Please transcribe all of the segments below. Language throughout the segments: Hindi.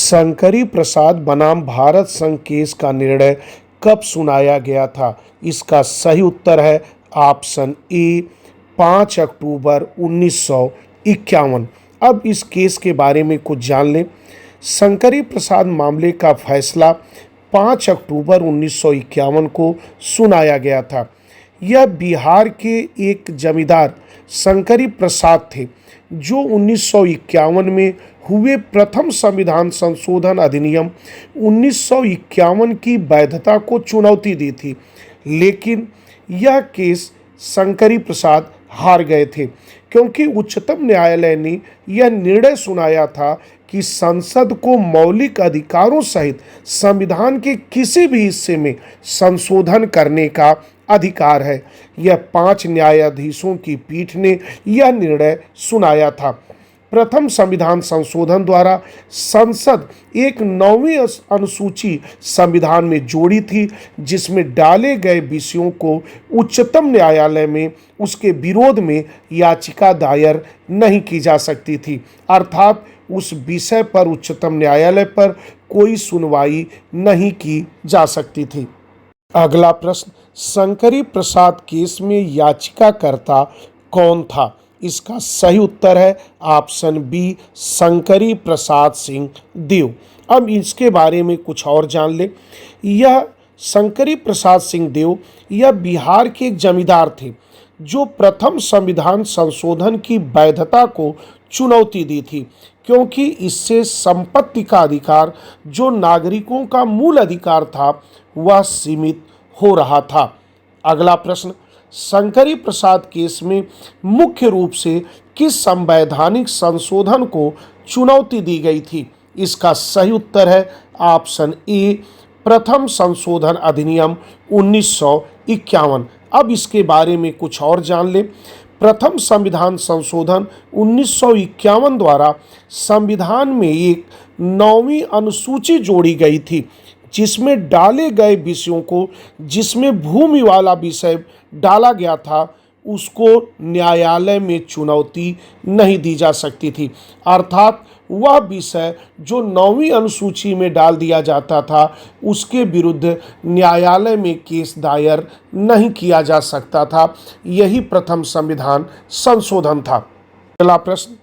शंकरी प्रसाद बनाम भारत संघ केस का निर्णय कब सुनाया गया था? इसका सही उत्तर है ऑप्शन ए 5 अक्टूबर 1951। अब इस केस के बारे में कुछ जान लें। शंकरी प्रसाद मामले का फैसला 5 अक्टूबर 1951 को सुनाया गया था। यह बिहार के एक जमींदार शंकरी प्रसाद थे जो 1951 में हुए प्रथम संविधान संशोधन अधिनियम 1951 की वैधता को चुनौती दी थी, लेकिन यह केस शंकरी प्रसाद हार गए थे क्योंकि उच्चतम न्यायालय ने यह निर्णय सुनाया था कि संसद को मौलिक अधिकारों सहित संविधान के किसी भी हिस्से में संशोधन करने का अधिकार है। यह 5 न्यायाधीशों की पीठ ने यह निर्णय सुनाया था। प्रथम संविधान संशोधन द्वारा संसद एक 9वीं अनुसूची संविधान में जोड़ी थी, जिसमें डाले गए विषयों को उच्चतम न्यायालय में उसके विरोध में याचिका दायर नहीं की जा सकती थी, अर्थात उस विषय पर उच्चतम न्यायालय पर कोई सुनवाई नहीं की जा सकती थी। अगला प्रश्न, शंकरी प्रसाद केस में याचिकाकर्ता कौन था? इसका सही उत्तर है ऑप्शन बी शंकरी प्रसाद सिंह देव। अब इसके बारे में कुछ और जान लें। यह शंकरी प्रसाद सिंह देव यह बिहार के एक जमींदार थे जो प्रथम संविधान संशोधन की वैधता को चुनौती दी थी, क्योंकि इससे संपत्ति का अधिकार जो नागरिकों का मूल अधिकार था वह सीमित हो रहा था। अगला प्रश्न, शंकरी प्रसाद केस में मुख्य रूप से किस संवैधानिक संशोधन को चुनौती दी गई थी? इसका सही उत्तर है ऑप्शन ए प्रथम संशोधन अधिनियम 1951। अब इसके बारे में कुछ और जान लें। प्रथम संविधान संशोधन 1951 द्वारा संविधान में एक 9वीं अनुसूची जोड़ी गई थी, जिसमें डाले गए विषयों को, जिसमें भूमि वाला विषय डाला गया था, उसको न्यायालय में चुनौती नहीं दी जा सकती थी, अर्थात वह विषय जो 9वीं अनुसूची में डाल दिया जाता था उसके विरुद्ध न्यायालय में केस दायर नहीं किया जा सकता था। यही प्रथम संविधान संशोधन था। अगला प्रश्न,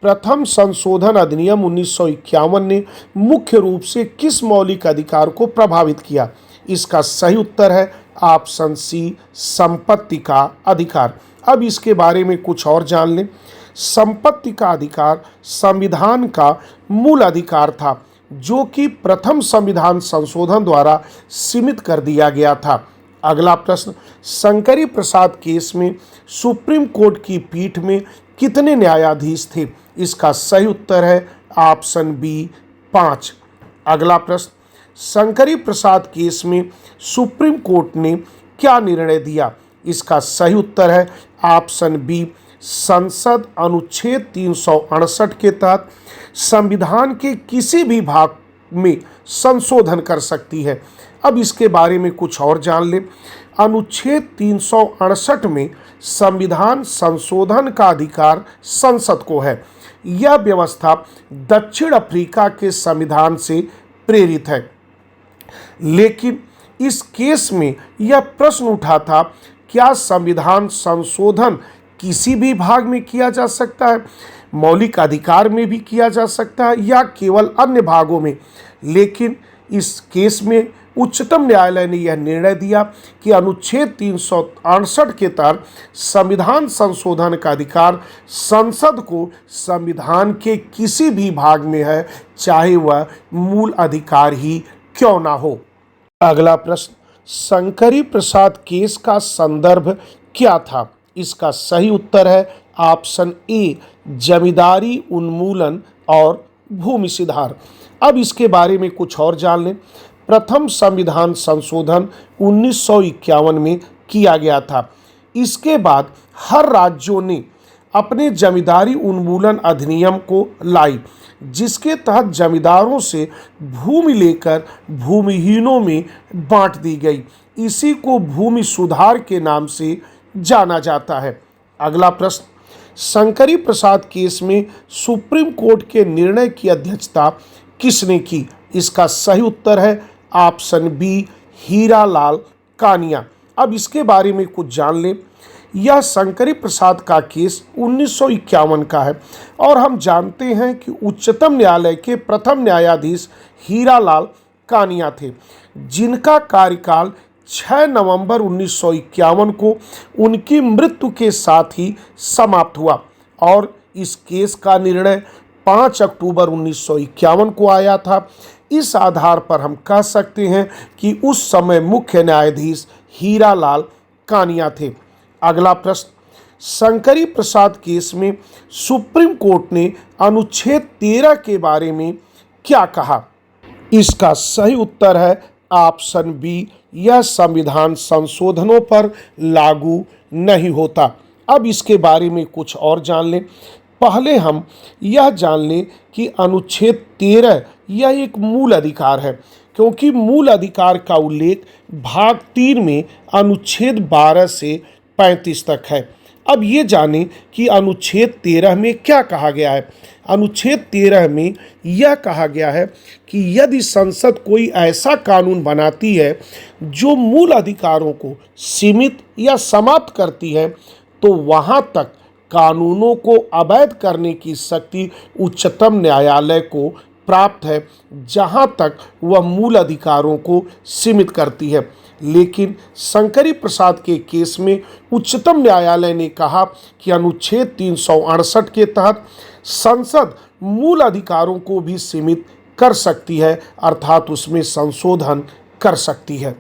प्रथम संशोधन अधिनियम 1951 ने मुख्य रूप से किस मौलिक अधिकार को प्रभावित किया? इसका सही उत्तर है ऑप्शन सी संपत्ति का अधिकार। अब इसके बारे में कुछ और जान लें। संपत्ति का अधिकार संविधान का मूल अधिकार था, जो कि प्रथम संविधान संशोधन द्वारा सीमित कर दिया गया था। अगला प्रश्न, शंकरी प्रसाद केस में सुप्रीम कोर्ट की पीठ में कितने न्यायाधीश थे? इसका सही उत्तर है ऑप्शन बी 5। अगला प्रश्न, शंकरी प्रसाद केस में सुप्रीम कोर्ट ने क्या निर्णय दिया? इसका सही उत्तर है ऑप्शन बी संसद अनुच्छेद 368 के तहत संविधान के किसी भी भाग में संशोधन कर सकती है। अब इसके बारे में कुछ और जान लें। अनुच्छेद 368 में संविधान संशोधन का अधिकार संसद को है। यह व्यवस्था दक्षिण अफ्रीका के संविधान से प्रेरित है, लेकिन इस केस में यह प्रश्न उठा था, क्या संविधान संशोधन किसी भी भाग में किया जा सकता है, मौलिक अधिकार में भी किया जा सकता है, या केवल अन्य भागों में? लेकिन इस केस में उच्चतम न्यायालय ने यह निर्णय दिया कि अनुच्छेद 368 के तहत संविधान संशोधन का अधिकार संसद को संविधान के किसी भी भाग में है, चाहे वह मूल अधिकार ही क्यों ना हो। अगला प्रश्न, शंकरी प्रसाद केस का संदर्भ क्या था? इसका सही उत्तर है ऑप्शन ए जमींदारी उन्मूलन और भूमि सुधार। अब इसके बारे में कुछ और जान लें। प्रथम संविधान संशोधन 1951 में किया गया था। इसके बाद हर राज्यों ने अपने जमींदारी उन्मूलन अधिनियम को लाई, जिसके तहत जमींदारों से भूमि लेकर भूमिहीनों में बांट दी गई। इसी को भूमि सुधार के नाम से जाना जाता है। अगला प्रश्न, शंकरी प्रसाद केस में सुप्रीम कोर्ट के निर्णय की अध्यक्षता किसने की? इसका सही उत्तर है ऑप्शन बी, हीरालाल कानिया। अब इसके बारे में कुछ जान लें। यह शंकरी प्रसाद का केस 1951 का है और हम जानते हैं कि उच्चतम न्यायालय के प्रथम न्यायाधीश हीरालाल कानिया थे, जिनका कार्यकाल 6 नवंबर 1951 को उनकी मृत्यु के साथ ही समाप्त हुआ और इस केस का निर्णय 5 अक्टूबर 1951 को आया था। इस आधार पर हम कह सकते हैं कि उस समय मुख्य न्यायाधीश हीरालाल कानिया थे। अगला प्रश्न, शंकरी प्रसाद केस में सुप्रीम कोर्ट ने अनुच्छेद 13 के बारे में क्या कहा? इसका सही उत्तर है ऑप्शन बी, यह संविधान संशोधनों पर लागू नहीं होता। अब इसके बारे में कुछ और जान लें। पहले हम यह जान लें कि अनुच्छेद 13 यह एक मूल अधिकार है, क्योंकि मूल अधिकार का उल्लेख भाग 3 में अनुच्छेद 12 से 35 तक है। अब ये जानें कि अनुच्छेद 13 में क्या कहा गया है। अनुच्छेद 13 में यह कहा गया है कि यदि संसद कोई ऐसा कानून बनाती है जो मूल अधिकारों को सीमित या समाप्त करती है, तो वहाँ तक कानूनों को अवैध करने की शक्ति उच्चतम न्यायालय को प्राप्त है, जहां तक वह मूल अधिकारों को सीमित करती है। लेकिन शंकरी प्रसाद के केस में उच्चतम न्यायालय ने कहा कि अनुच्छेद 368 के तहत संसद मूल अधिकारों को भी सीमित कर सकती है, अर्थात उसमें संशोधन कर सकती है।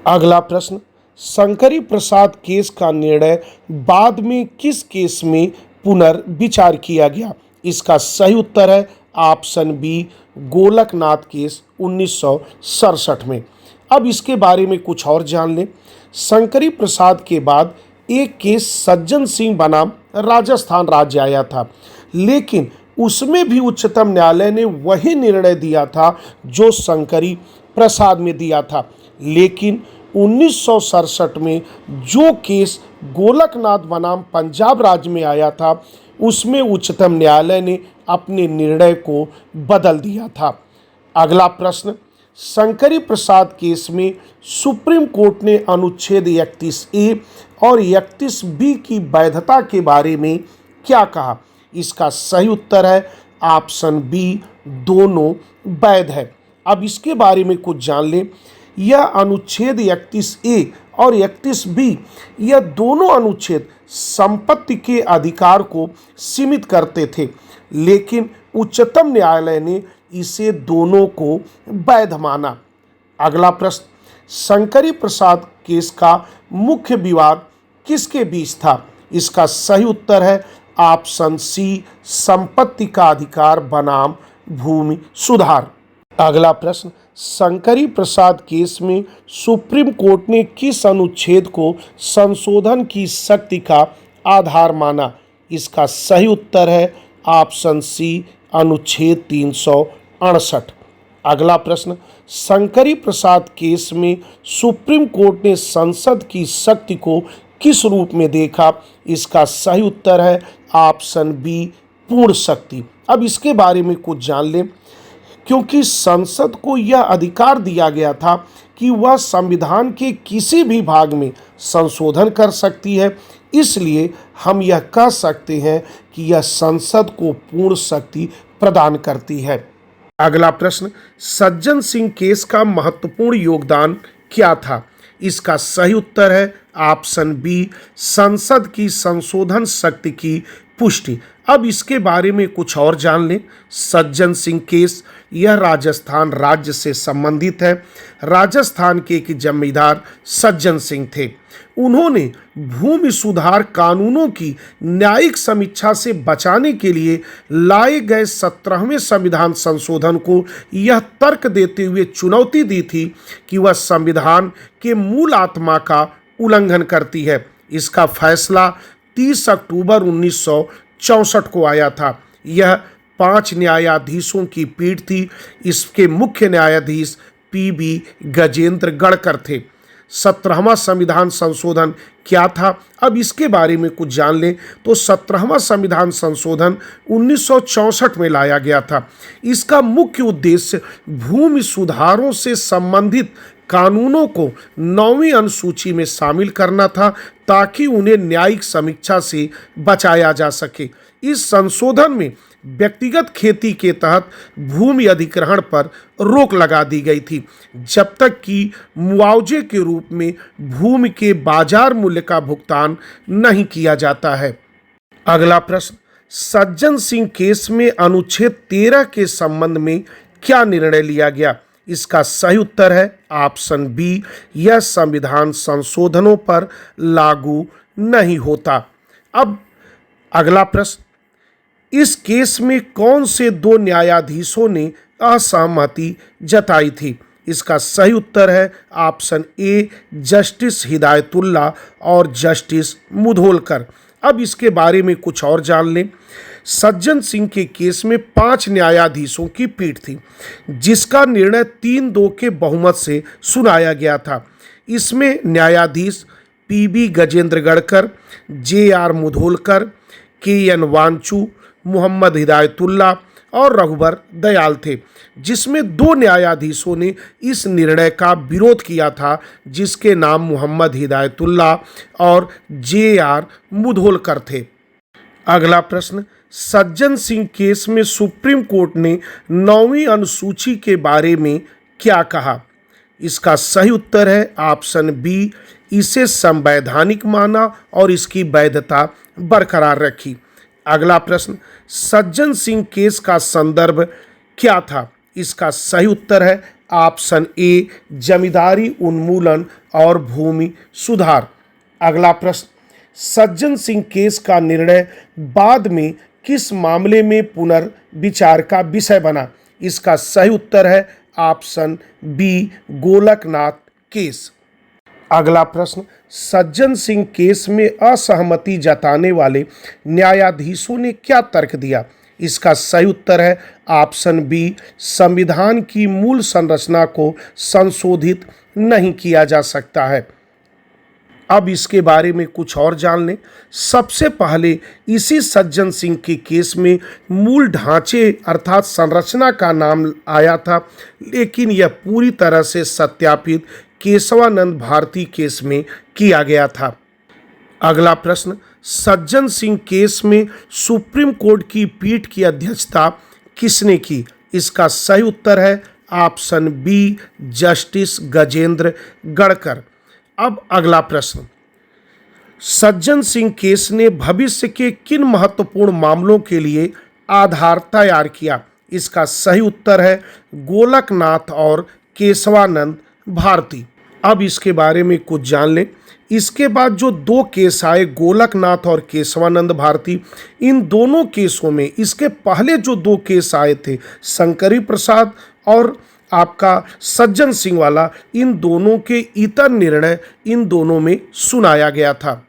अगला प्रश्न, शंकरी प्रसाद केस का निर्णय बाद में किस केस में पुनर्विचार किया गया? इसका सही उत्तर है ऑप्शन बी, गोलकनाथ केस 1967 में। अब इसके बारे में कुछ और जान लें। शंकरी प्रसाद के बाद एक केस सज्जन सिंह बनाम राजस्थान राज्य आया था, लेकिन उसमें भी उच्चतम न्यायालय ने वही निर्णय दिया था जो शंकरी प्रसाद में दिया था। लेकिन 1967 में जो केस गोलकनाथ बनाम पंजाब राज्य में आया था, उसमें उच्चतम न्यायालय ने अपने निर्णय को बदल दिया था। अगला प्रश्न, शंकरी प्रसाद केस में सुप्रीम कोर्ट ने अनुच्छेद 31A और 31B की वैधता के बारे में क्या कहा? इसका सही उत्तर है ऑप्शन बी, दोनों वैध है। अब इसके बारे में कुछ जान लें। यह अनुच्छेद 31A और 31B यह दोनों अनुच्छेद संपत्ति के अधिकार को सीमित करते थे, लेकिन उच्चतम न्यायालय ने इसे दोनों को वैध माना। अगला प्रश्न, शंकरी प्रसाद केस का मुख्य विवाद किसके बीच था? इसका सही उत्तर है ऑप्शन सी, संपत्ति का अधिकार बनाम भूमि सुधार। अगला प्रश्न, शंकरी प्रसाद केस में सुप्रीम कोर्ट ने किस अनुच्छेद को संशोधन की शक्ति का आधार माना? इसका सही उत्तर है ऑप्शन सी, अनुच्छेद 368। अगला प्रश्न, शंकरी प्रसाद केस में सुप्रीम कोर्ट ने संसद की शक्ति को किस रूप में देखा? इसका सही उत्तर है ऑप्शन बी, पूर्ण शक्ति। अब इसके बारे में कुछ जान लें। क्योंकि संसद को यह अधिकार दिया गया था कि वह संविधान के किसी भी भाग में संशोधन कर सकती है, इसलिए हम यह कह सकते हैं कि यह संसद को पूर्ण शक्ति प्रदान करती है। अगला प्रश्न, सज्जन सिंह केस का महत्वपूर्ण योगदान क्या था? इसका सही उत्तर है ऑप्शन बी, संसद की संशोधन शक्ति की पुष्टि। अब इसके बारे में कुछ और जान लें। सज्जन सिंह केस यह राजस्थान राज्य से संबंधित है। राजस्थान के एक जमींदार सज्जन सिंह थे। उन्होंने भूमि सुधार कानूनों की न्यायिक समीक्षा से बचाने के लिए लाए गए 17वें संविधान संशोधन को यह तर्क देते हुए चुनौती दी थी कि वह संविधान के मूल आत्मा का उल्लंघन करती है। इसका फैसला 30 अक्टूबर 1964 को आया था। यह 5 न्यायाधीशों की पीठ थी। इसके मुख्य न्यायाधीश PB गजेंद्र गढ़कर थे। 17वां संविधान संशोधन क्या था? अब इसके बारे में कुछ जान लें तो 17वां संविधान संशोधन 1964 में लाया गया था। इसका मुख्य उद्देश्य भूमि सुधारों से संबंधित कानूनों को 9वीं अनुसूची में शामिल करना था ताकि उन्हें न्यायिक समीक्षा से बचाया जा सके। इस संशोधन में व्यक्तिगत खेती के तहत भूमि अधिग्रहण पर रोक लगा दी गई थी जब तक कि मुआवजे के रूप में भूमि के बाजार मूल्य का भुगतान नहीं किया जाता है। अगला प्रश्न, सज्जन सिंह केस में अनुच्छेद 13 के संबंध में क्या निर्णय लिया गया? इसका सही उत्तर है ऑप्शन बी, यह संविधान संशोधनों पर लागू नहीं होता। अब अगला प्रश्न, इस केस में कौन से दो न्यायाधीशों ने असहमति जताई थी? इसका सही उत्तर है ऑप्शन ए, जस्टिस हिदायतुल्ला और जस्टिस मुधोलकर। अब इसके बारे में कुछ और जान लें। सज्जन सिंह के केस में 5 न्यायाधीशों की पीठ थी जिसका निर्णय 3-2 के बहुमत से सुनाया गया था। इसमें न्यायाधीश PB Gajendragadkar, J R. Mudholkar, K N. Wanchoo, Mohammad Hidayatullah और रघुबर दयाल थे, जिसमें 2 न्यायाधीशों ने इस निर्णय का विरोध किया था जिसके नाम मोहम्मद हिदायतुल्ला और जे.आर. मुधोलकर थे। अगला प्रश्न, सज्जन सिंह केस में सुप्रीम कोर्ट ने 9वीं अनुसूची के बारे में क्या कहा? इसका सही उत्तर है ऑप्शन बी, इसे संवैधानिक माना और इसकी वैधता बरकरार रखी। अगला प्रश्न, सज्जन सिंह केस का संदर्भ क्या था? इसका सही उत्तर है ऑप्शन ए, जमींदारी उन्मूलन और भूमि सुधार। अगला प्रश्न, सज्जन सिंह केस का निर्णय बाद में किस मामले में पुनर्विचार का विषय बना? इसका सही उत्तर है ऑप्शन बी, गोलकनाथ केस। अगला प्रश्न, सज्जन सिंह केस में असहमति जताने वाले न्यायाधीशों ने क्या तर्क दिया? इसका सही उत्तर है ऑप्शन बी, संविधान की मूल संरचना को संशोधित नहीं किया जा सकता है। अब इसके बारे में कुछ और जान लें। सबसे पहले इसी सज्जन सिंह के केस में मूल ढांचे अर्थात संरचना का नाम आया था, लेकिन यह पूरी तरह से सत्यापित केशवानंद भारती केस में किया गया था। अगला प्रश्न, सज्जन सिंह केस में सुप्रीम कोर्ट की पीठ की अध्यक्षता किसने की? इसका सही उत्तर है ऑप्शन बी, जस्टिस गजेंद्र गढ़कर। अब अगला प्रश्न, सज्जन सिंह केस ने भविष्य के किन महत्वपूर्ण मामलों के लिए आधार तैयार किया? इसका सही उत्तर है गोलकनाथ और केशवानंद भारती। अब इसके बारे में कुछ जान लें। इसके बाद जो 2 केस आए, गोलकनाथ और केशवानंद भारती, इन दोनों केसों में इसके पहले जो 2 केस आए थे, शंकरी प्रसाद और आपका सज्जन सिंह वाला, इन दोनों के इतर निर्णय इन दोनों में सुनाया गया था।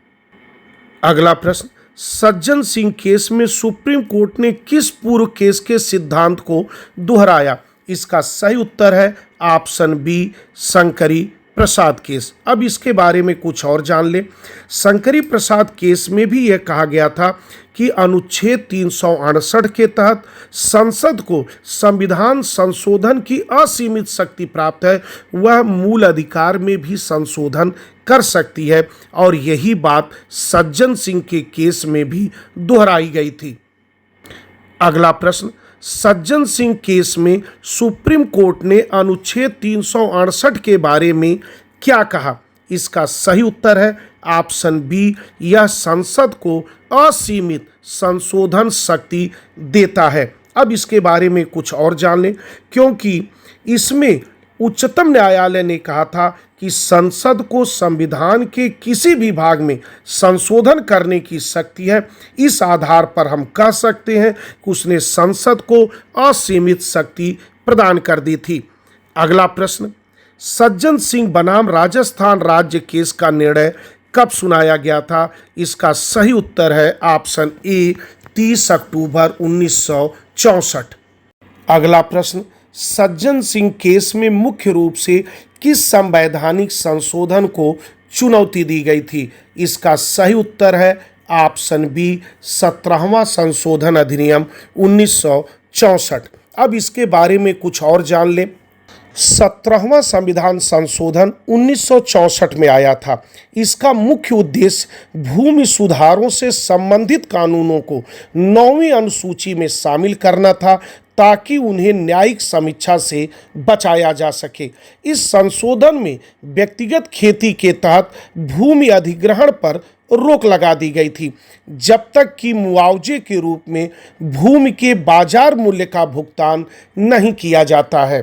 अगला प्रश्न, सज्जन सिंह केस में सुप्रीम कोर्ट ने किस पूर्व केस के सिद्धांत को दोहराया? इसका सही उत्तर है ऑप्शन बी, शंकरी प्रसाद केस। अब इसके बारे में कुछ और जान लें। शंकरी प्रसाद केस में भी यह कहा गया था कि अनुच्छेद 368 के तहत संसद को संविधान संशोधन की असीमित शक्ति प्राप्त है, वह मूल अधिकार में भी संशोधन कर सकती है, और यही बात सज्जन सिंह के केस में भी दोहराई गई थी। अगला प्रश्न, सज्जन सिंह केस में सुप्रीम कोर्ट ने अनुच्छेद 368 के बारे में क्या कहा? इसका सही उत्तर है ऑप्शन बी, यह संसद को असीमित संशोधन शक्ति देता है। अब इसके बारे में कुछ और जान लें, क्योंकि इसमें उच्चतम न्यायालय ने कहा था कि संसद को संविधान के किसी भी भाग में संशोधन करने की शक्ति है। इस आधार पर हम कह सकते हैं कि उसने संसद को असीमित शक्ति प्रदान कर दी थी। अगला प्रश्न, सज्जन सिंह बनाम राजस्थान राज्य केस का निर्णय कब सुनाया गया था? इसका सही उत्तर है ऑप्शन ए, 30 अक्टूबर 1964। अगला प्रश्न, सज्जन सिंह केस में मुख्य रूप से किस संवैधानिक संशोधन को चुनौती दी गई थी? इसका सही उत्तर है ऑप्शन बी 17वां संशोधन अधिनियम 1964। अब इसके बारे में कुछ और जान लें। 17वां संविधान संशोधन 1964 में आया था। इसका मुख्य उद्देश्य भूमि सुधारों से संबंधित कानूनों को 9वीं अनुसूची में शामिल करना था ताकि उन्हें न्यायिक समीक्षा से बचाया जा सके। इस संशोधन में व्यक्तिगत खेती के तहत भूमि अधिग्रहण पर रोक लगा दी गई थी जब तक कि मुआवजे के रूप में भूमि के बाजार मूल्य का भुगतान नहीं किया जाता है।